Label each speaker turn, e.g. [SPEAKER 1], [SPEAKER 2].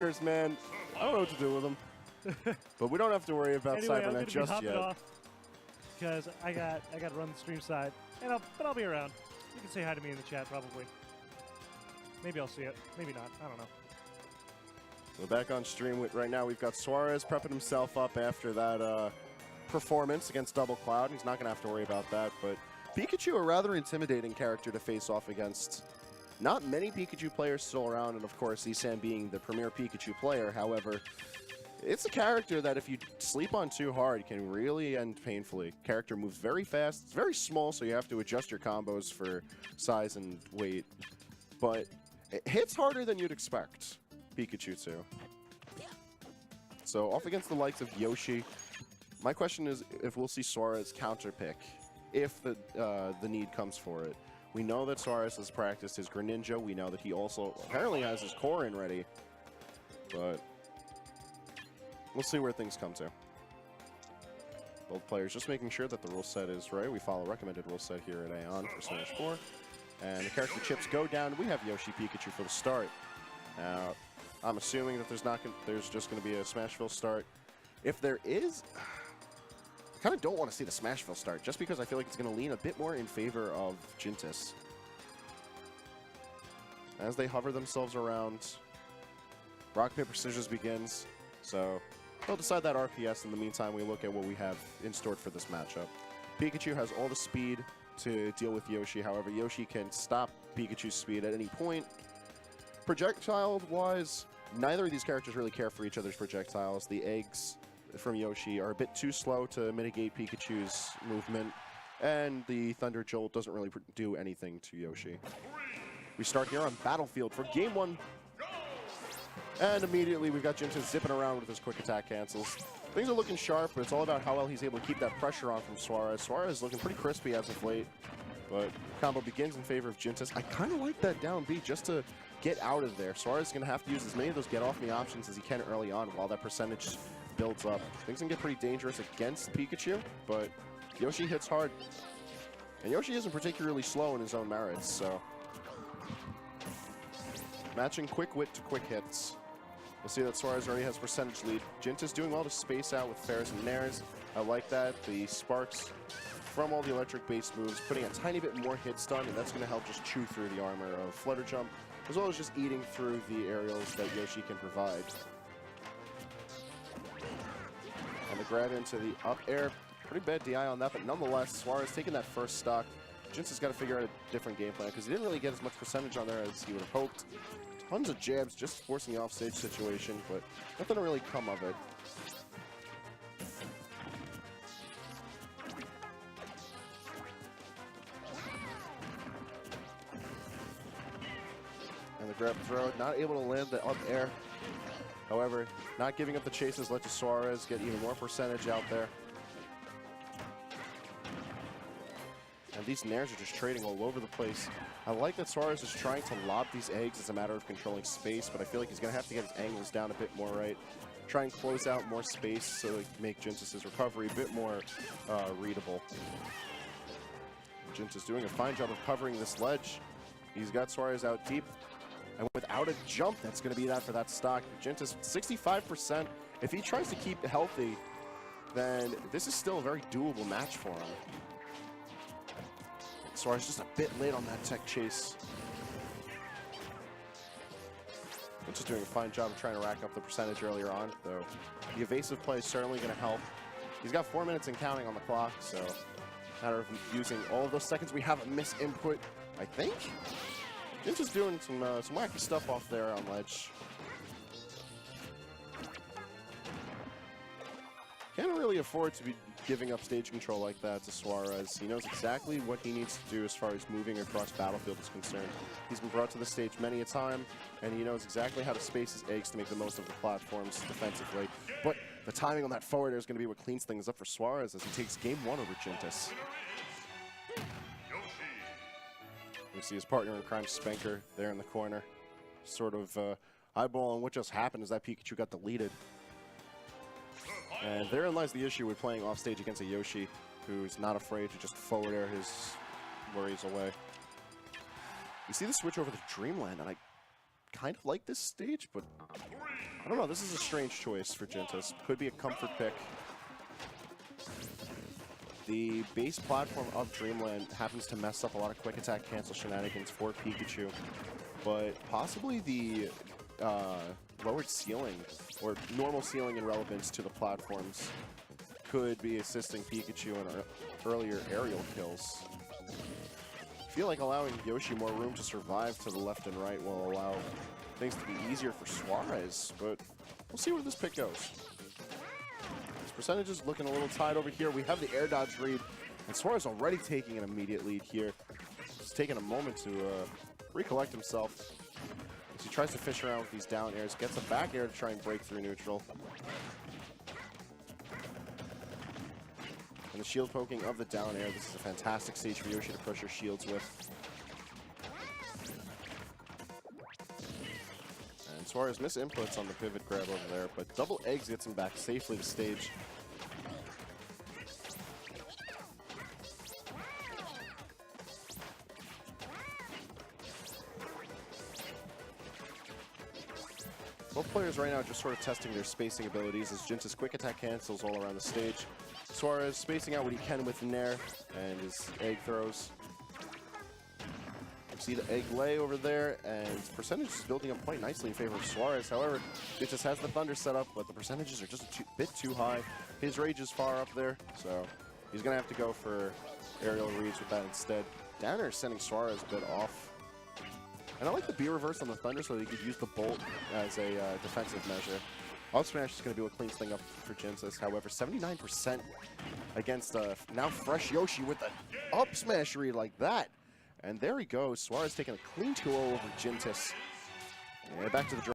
[SPEAKER 1] Man, I don't know what to do with them. But we don't have to worry about
[SPEAKER 2] anyway,
[SPEAKER 1] Cybernet just yet.
[SPEAKER 2] Off because I got to run the stream side, and but I'll be around. You can say hi to me in the chat probably. Maybe I'll see it. Maybe not. I don't know.
[SPEAKER 1] We're back on stream right now. We've got Suarez prepping himself up after that performance against Double Cloud. He's not going to have to worry about that. But Pikachu, a rather intimidating character to face off against. Not many Pikachu players still around, and of course, Esam being the premier Pikachu player. However, it's a character that if you sleep on too hard, can really end painfully. Character moves very fast. It's very small, so you have to adjust your combos for size and weight. But it hits harder than you'd expect, Pikachu too. So off against the likes of Yoshi, my question is if we'll see Suarez counter pick, if the need comes for it. We know that Suarez has practiced his Greninja. We know that he also apparently has his Korin ready. But we'll see where things come to. Both players just making sure that the rule set is right. We follow recommended rule set here at AON for Smash 4. And the character chips go down. We have Yoshi Pikachu for the start. Now, I'm assuming that there's just going to be a Smashville start. If there is, I kind of don't want to see the Smashville start, just because I feel like it's going to lean a bit more in favor of Jintus. As they hover themselves around, rock, paper, scissors begins. So they'll decide that RPS. In the meantime, we look at what we have in store for this matchup. Pikachu has all the speed to deal with Yoshi. However, Yoshi can stop Pikachu's speed at any point. Projectile-wise, neither of these characters really care for each other's projectiles. The eggs from Yoshi are a bit too slow to mitigate Pikachu's movement, and the Thunder Jolt doesn't really do anything to Yoshi. We start here on Battlefield for Game 1. And immediately we've got Jintus zipping around with his quick attack cancels. Things are looking sharp, but it's all about how well he's able to keep that pressure on from Suarez. Suarez is looking pretty crispy as of late, but combo begins in favor of Jintus. I kind of like that down B just to get out of there. Suarez is going to have to use as many of those get-off-me options as he can early on while that percentage builds up. Things can get pretty dangerous against Pikachu, but Yoshi hits hard. And Yoshi isn't particularly slow in his own merits, so matching quick wit to quick hits. We'll see that Suarez already has percentage lead. Jintus doing well to space out with fairs and nairs. I like that. The sparks from all the electric-based moves, putting a tiny bit more hit stun, and that's going to help just chew through the armor of Flutter Jump, as well as just eating through the aerials that Yoshi can provide. And the grab into the up air, pretty bad DI on that, but nonetheless, Suarez taking that first stock. Jintus has got to figure out a different game plan, because he didn't really get as much percentage on there as he would have hoped. Tons of jabs, just forcing the offstage situation, but nothing to really come of it. And the grab throw, not able to land the up air. However, not giving up the chases led to Suarez get even more percentage out there. And these nairs are just trading all over the place. I like that Suarez is trying to lob these eggs as a matter of controlling space, but I feel like he's going to have to get his angles down a bit more right. Try and close out more space so to make Jintus' recovery a bit more readable. Jintus doing a fine job of covering this ledge. He's got Suarez out deep. And without a jump, that's going to be that for that stock. Jintus, 65%. If he tries to keep healthy, then this is still a very doable match for him. Suarez just a bit late on that tech chase. Jintus doing a fine job of trying to rack up the percentage earlier on, though the evasive play is certainly going to help. He's got 4 minutes and counting on the clock, so matter of using all of those seconds. We have a miss input, I think. Jintus doing some wacky stuff off there on ledge. Can't really afford to be giving up stage control like that to Suarez. He knows exactly what he needs to do as far as moving across Battlefield is concerned. He's been brought to the stage many a time, and he knows exactly how to space his eggs to make the most of the platforms defensively. But the timing on that forward air is going to be what cleans things up for Suarez as he takes game 1 over Jintus. You see his partner in crime, Spanker, there in the corner. Sort of eyeballing what just happened as that Pikachu got deleted. And therein lies the issue with playing off stage against a Yoshi who's not afraid to just forward air his worries away. You see the switch over to Dreamland, and I kind of like this stage, but I don't know, this is a strange choice for Jintus. Could be a comfort pick. The base platform of Dreamland happens to mess up a lot of quick attack cancel shenanigans for Pikachu, but possibly the lowered ceiling, or normal ceiling and relevance to the platforms, could be assisting Pikachu in earlier aerial kills. I feel like allowing Yoshi more room to survive to the left and right will allow things to be easier for Suarez, but we'll see where this pick goes. His percentage is looking a little tied over here. We have the air dodge read, and Suarez already taking an immediate lead here. He's taking a moment to recollect himself as he tries to fish around with these down airs, gets a back air to try and break through neutral. And the shield poking of the down air. This is a fantastic stage for Yoshi to push her shields with. And Suarez misinputs on the pivot grab over there, but double eggs gets him back safely to stage. Both players right now just sort of testing their spacing abilities as Jintus quick attack cancels all around the stage. Suarez spacing out what he can with Nair and his egg throws. You see the egg lay over there, and percentage is building up quite nicely in favor of Suarez. However, Jintus has the Thunder set up, but the percentages are just a bit too high. His rage is far up there, so he's going to have to go for aerial reads with that instead. Downer is sending Suarez a bit off. And I like the B reverse on the Thunder so that he could use the Bolt as a defensive measure. Up smash is going to be what cleans thing up for Jintus. However, 79% against now fresh Yoshi with an up smash read like that. And there he goes. Suarez taking a clean 2-0 over Jintus. And back to the draw.